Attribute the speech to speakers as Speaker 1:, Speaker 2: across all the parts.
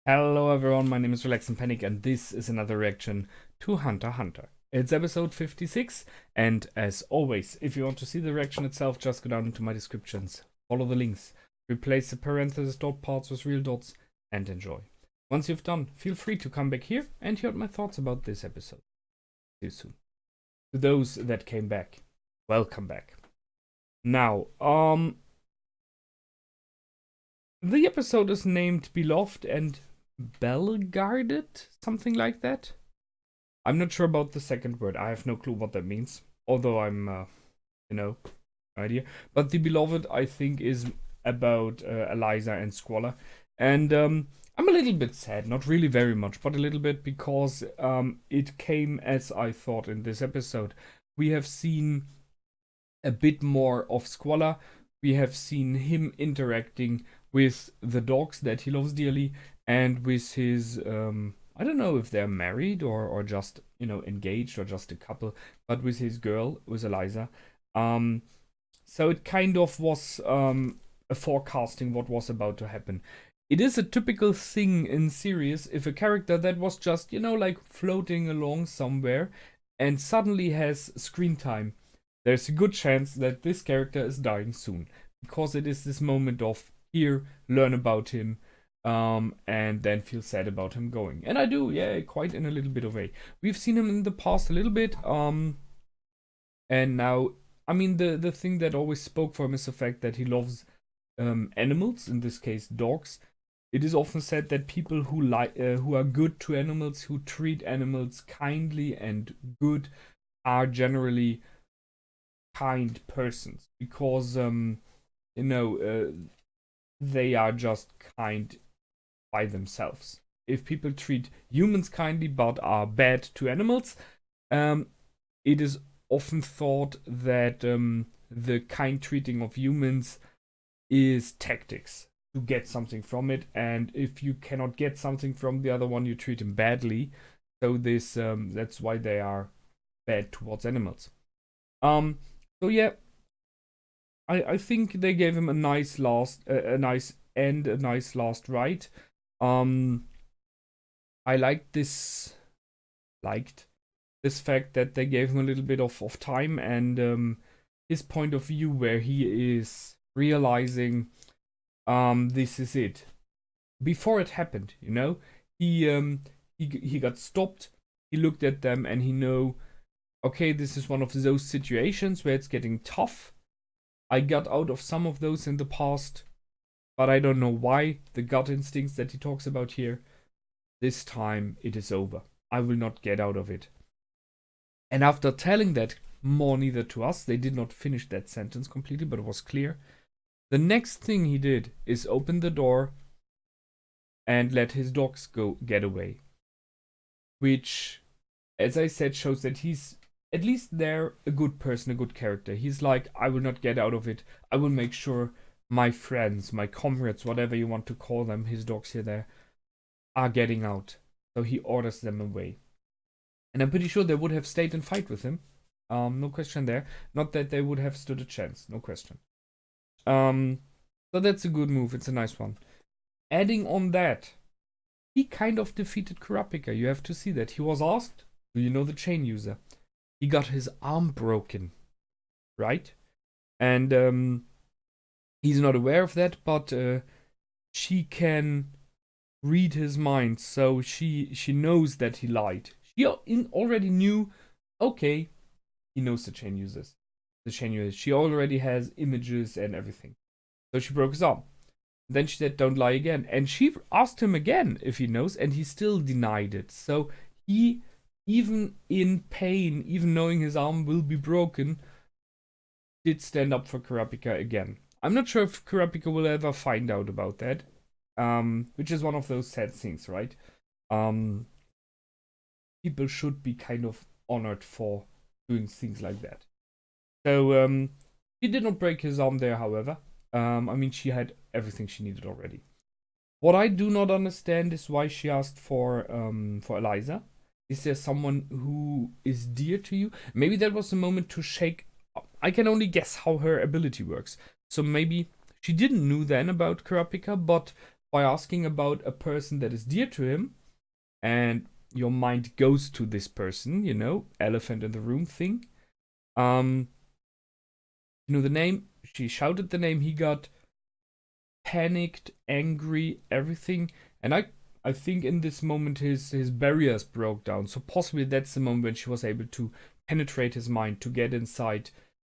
Speaker 1: Hello everyone, my name is Relax and Panic and this is another reaction to Hunter x Hunter. It's episode 56 and as always, if you want to see the reaction itself, just go down into my descriptions, follow the links, replace the parentheses dot parts with real dots and enjoy. Once you've done, feel free to come back here and hear my thoughts about this episode. See you soon. To those that came back, welcome back. Now, the episode is named Beloved and Bell-guarded, something like that. I'm not sure about the second word. I have no clue what that means. Although I'm, no idea. But the Beloved, I think, is about Eliza and Squalla. And I'm a little bit sad. Not really very much, but a little bit because it came as I thought in this episode. We have seen a bit more of Squalla. We have seen him interacting with the dogs that he loves dearly and with his I don't know if they're married or just engaged or just a couple, but with his girl, with Eliza. So it kind of was a forecasting what was about to happen. It is a typical thing in series if a character that was just like floating along somewhere and suddenly has screen time, there's a good chance that this character is dying soon because it is this moment of here, learn about him, and then feel sad about him going. And I do, yeah, quite in a little bit of way. We've seen him in the past a little bit, and now, I mean, the thing that always spoke for him is the fact that he loves animals, in this case, dogs. It is often said that people who are good to animals, who treat animals kindly and good, are generally kind persons because they are just kind by themselves. If people treat humans kindly but are bad to animals, it is often thought that the kind treating of humans is tactics to get something from it, and if you cannot get something from the other one, you treat him badly. So that's why they are bad towards animals. So yeah, I think they gave him a nice a nice end, a nice last ride. I liked this fact that they gave him a little bit of time and his point of view where he is realizing this is it. Before it happened, he got stopped. He looked at them and he know, okay, this is one of those situations where it's getting tough. I got out of some of those in the past, but I don't know why. The gut instincts that he talks about here. This time it is over. I will not get out of it. And after telling that more neither to us, they did not finish that sentence completely, but it was clear. The next thing he did is open the door and let his dogs get away. Which, as I said, shows that he's at least they're a good person, a good character. He's like, I will not get out of it. I will make sure my friends, my comrades, whatever you want to call them, his dogs here, there, are getting out. So he orders them away. And I'm pretty sure they would have stayed and fight with him. No question there. Not that they would have stood a chance. No question. So that's a good move. It's a nice one. Adding on that, he kind of defeated Kurapika. You have to see that. He was asked, do you know the chain user? He got his arm broken, right? And he's not aware of that, but she can read his mind, so she knows that he lied. She already knew, okay, he knows the chain users. She already has images and everything. So she broke his arm. Then she said, don't lie again. And she asked him again if he knows, and he still denied it. So he, even in pain, even knowing his arm will be broken, did stand up for Kurapika again. I'm not sure if Kurapika will ever find out about that, which is one of those sad things, right? People should be kind of honored for doing things like that. So he did not break his arm there, however. I mean, she had everything she needed already. What I do not understand is why she asked for Eliza. Is there someone who is dear to you? Maybe that was a moment to shake. I can only guess how her ability works. So maybe she didn't know then about Kurapika, but by asking about a person that is dear to him, and your mind goes to this person, elephant in the room thing. Um, the name. She shouted the name. He got panicked, angry, everything. And I think in this moment his barriers broke down. So possibly that's the moment when she was able to penetrate his mind, to get inside,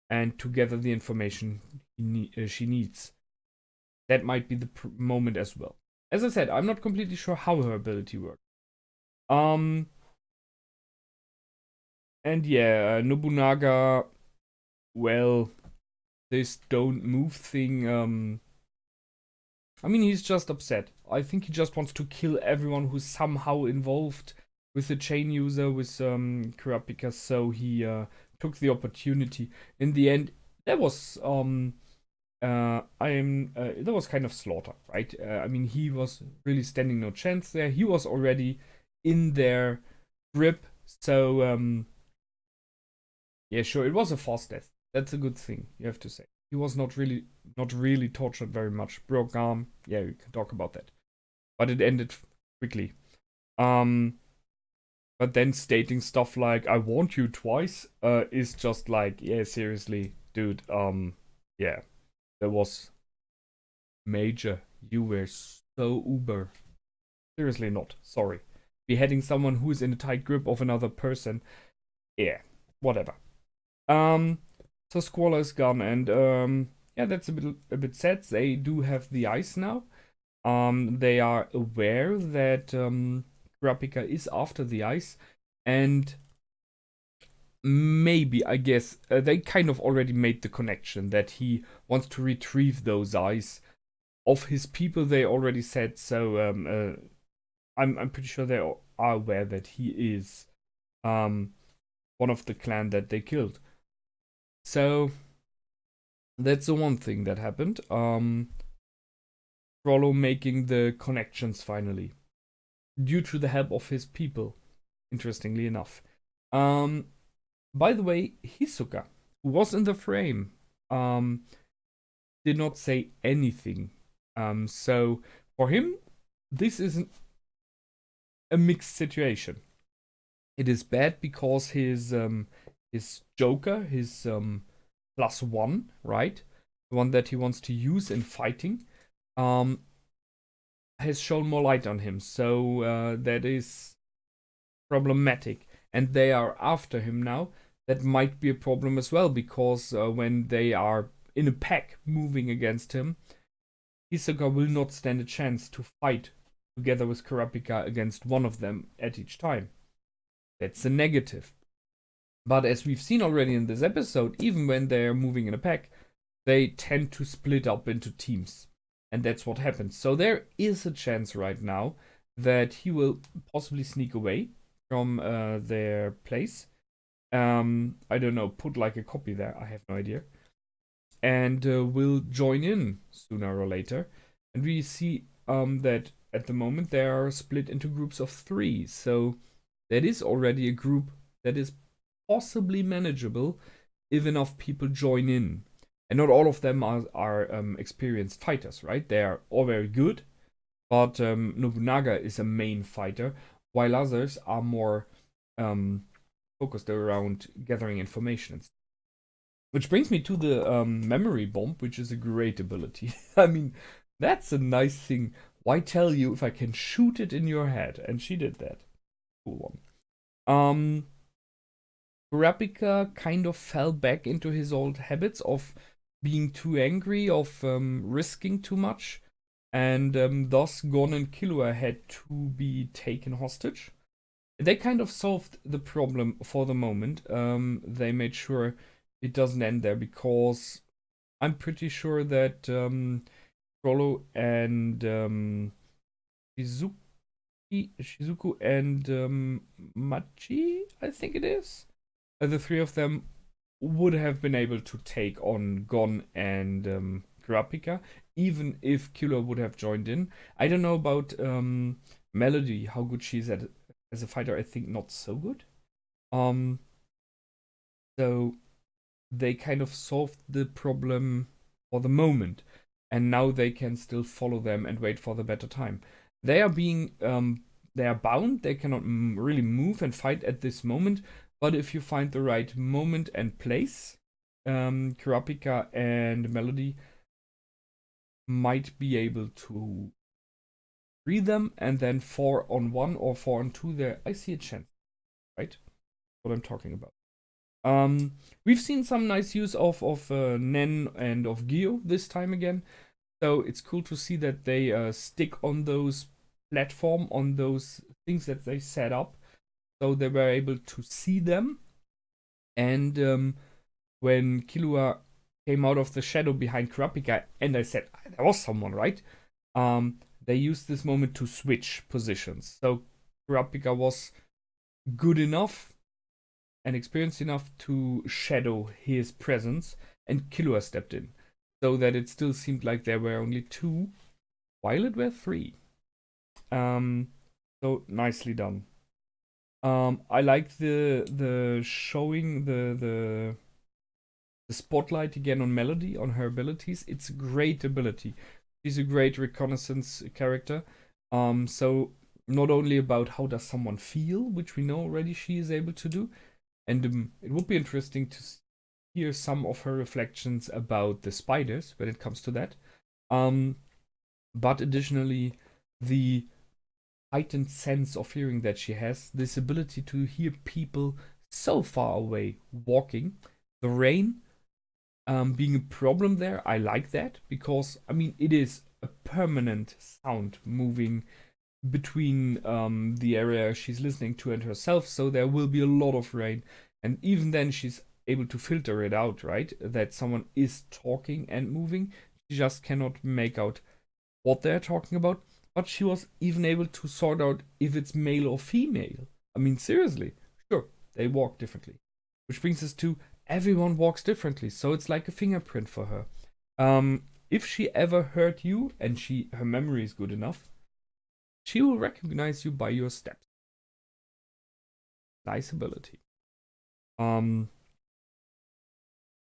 Speaker 1: and to gather the information she needs. That might be the moment as well. As I said, I'm not completely sure how her ability works. And yeah, Nobunaga, well, this don't move thing, I mean, he's just upset. I think he just wants to kill everyone who's somehow involved with the chain user, with Kurapika, so he took the opportunity. In the end, that was that was kind of slaughter, right? I mean, he was really standing no chance there. He was already in their grip, so yeah, sure, it was a fast death. That's a good thing, you have to say. He was not really tortured very much. Broke arm, yeah, we can talk about that. But it ended quickly. But then stating stuff like "I warned you twice" is just like, yeah, seriously, dude. Yeah, that was major. You were so uber. Seriously, not. Sorry. Beheading someone who is in a tight grip of another person. Yeah, whatever. So Squalla is gone, and yeah, that's a bit sad. They do have the ice now. They are aware that Kurapika is after the ice, and maybe, I guess, they kind of already made the connection that he wants to retrieve those eyes of his people. They already said so. I'm pretty sure they are aware that he is one of the clan that they killed. So that's the one thing that happened. Rollo making the connections finally, due to the help of his people, interestingly enough. By the way, Hisoka, who was in the frame, did not say anything. So for him, this isn't a mixed situation. It is bad because his Joker, his +1, right? The one that he wants to use in fighting, has shown more light on him. So that is problematic. And they are after him now. That might be a problem as well, because when they are in a pack moving against him, Hisoka will not stand a chance to fight together with Kurapika against one of them at each time. That's a negative. But as we've seen already in this episode, even when they're moving in a pack, they tend to split up into teams. And that's what happens. So there is a chance right now that he will possibly sneak away from their place. I don't know, put like a copy there, I have no idea. And will join in sooner or later. And we see that at the moment they are split into groups of 3. So that is already a group that is possibly manageable if enough people join in. And not all of them are experienced fighters, right? They are all very good, but Nobunaga is a main fighter, while others are more focused around gathering information. Which brings me to the memory bomb, which is a great ability. I mean, that's a nice thing. Why tell you if I can shoot it in your head? And she did that. Cool one. Kurapika kind of fell back into his old habits of being too angry, of risking too much, and thus Gon and Killua had to be taken hostage. They kind of solved the problem for the moment. They made sure it doesn't end there, because I'm pretty sure that Frollo and Shizuku and Machi, I think it is, the 3 of them would have been able to take on Gon and Kurapika, even if Killua would have joined in. I don't know about Melody, how good she's as a fighter. I think not so good. So they kind of solved the problem for the moment. and now they can still follow them and wait for the better time. They are being they are bound. They cannot really move and fight at this moment. But if you find the right moment and place, Kurapika and Melody might be able to free them, and then 4-on-1 or 4-on-2 there, I see a chance, right? What I'm talking about. We've seen some nice use of Nen and of Gio this time again, so it's cool to see that they stick on those platform, on those things that they set up, so they were able to see them. And when Killua came out of the shadow behind Kurapika, and I said there was someone, right? They used this moment to switch positions. So Kurapika was good enough and experienced enough to shadow his presence, and Killua stepped in, so that it still seemed like there were only two, while it were three. So nicely done. I like the showing the spotlight again on Melody, on her abilities. It's a great ability. She's a great reconnaissance character. So not only about how does someone feel, which we know already she is able to do, and it would be interesting to hear some of her reflections about the spiders when it comes to that. But additionally, the heightened sense of hearing that she has, this ability to hear people so far away walking, the rain being a problem there. I like that because, I mean, it is a permanent sound moving between the area she's listening to and herself, so there will be a lot of rain, and even then she's able to filter it out, right? That someone is talking and moving. She just cannot make out what they're talking about, but she was even able to sort out if it's male or female. I mean, seriously, sure, they walk differently, which brings us to everyone walks differently, so it's like a fingerprint for her. If she ever heard you and her memory is good enough, she will recognize you by your steps. Nice ability. But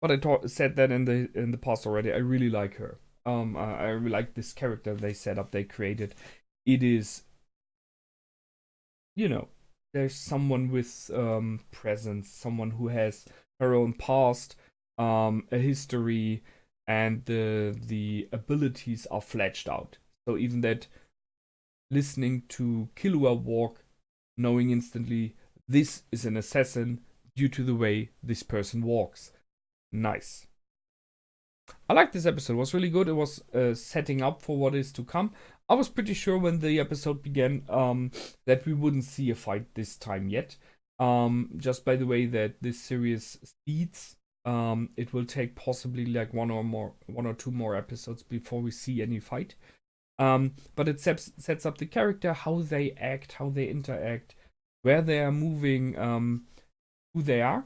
Speaker 1: I said that in the past already. I really like her. I really like this character they set up, they created. It is, there's someone with presence, someone who has her own past, a history, and the abilities are fleshed out. So even that, listening to Killua walk, knowing instantly this is an assassin due to the way this person walks. Nice. I like this episode. It was really good. It was setting up for what is to come. I was pretty sure when the episode began that we wouldn't see a fight this time yet. Just by the way that this series speeds, it will take possibly like one or two more episodes before we see any fight. But it sets up the character, how they act, how they interact, where they are moving, who they are.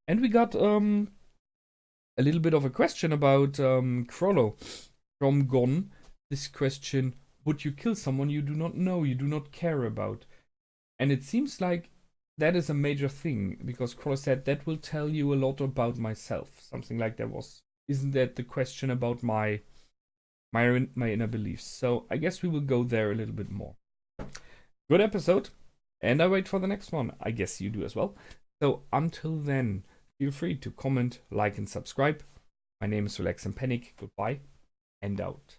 Speaker 1: And we got a little bit of a question about Crollo from Gon. This question, would you kill someone you do not know, you do not care about? And it seems like that is a major thing, because Crollo said that will tell you a lot about myself. Something like that was. Isn't that the question about my inner beliefs? So I guess we will go there a little bit more. Good episode, and I wait for the next one. I guess you do as well. So until then, feel free to comment, like, and subscribe. My name is Relax and Panic. Goodbye and out.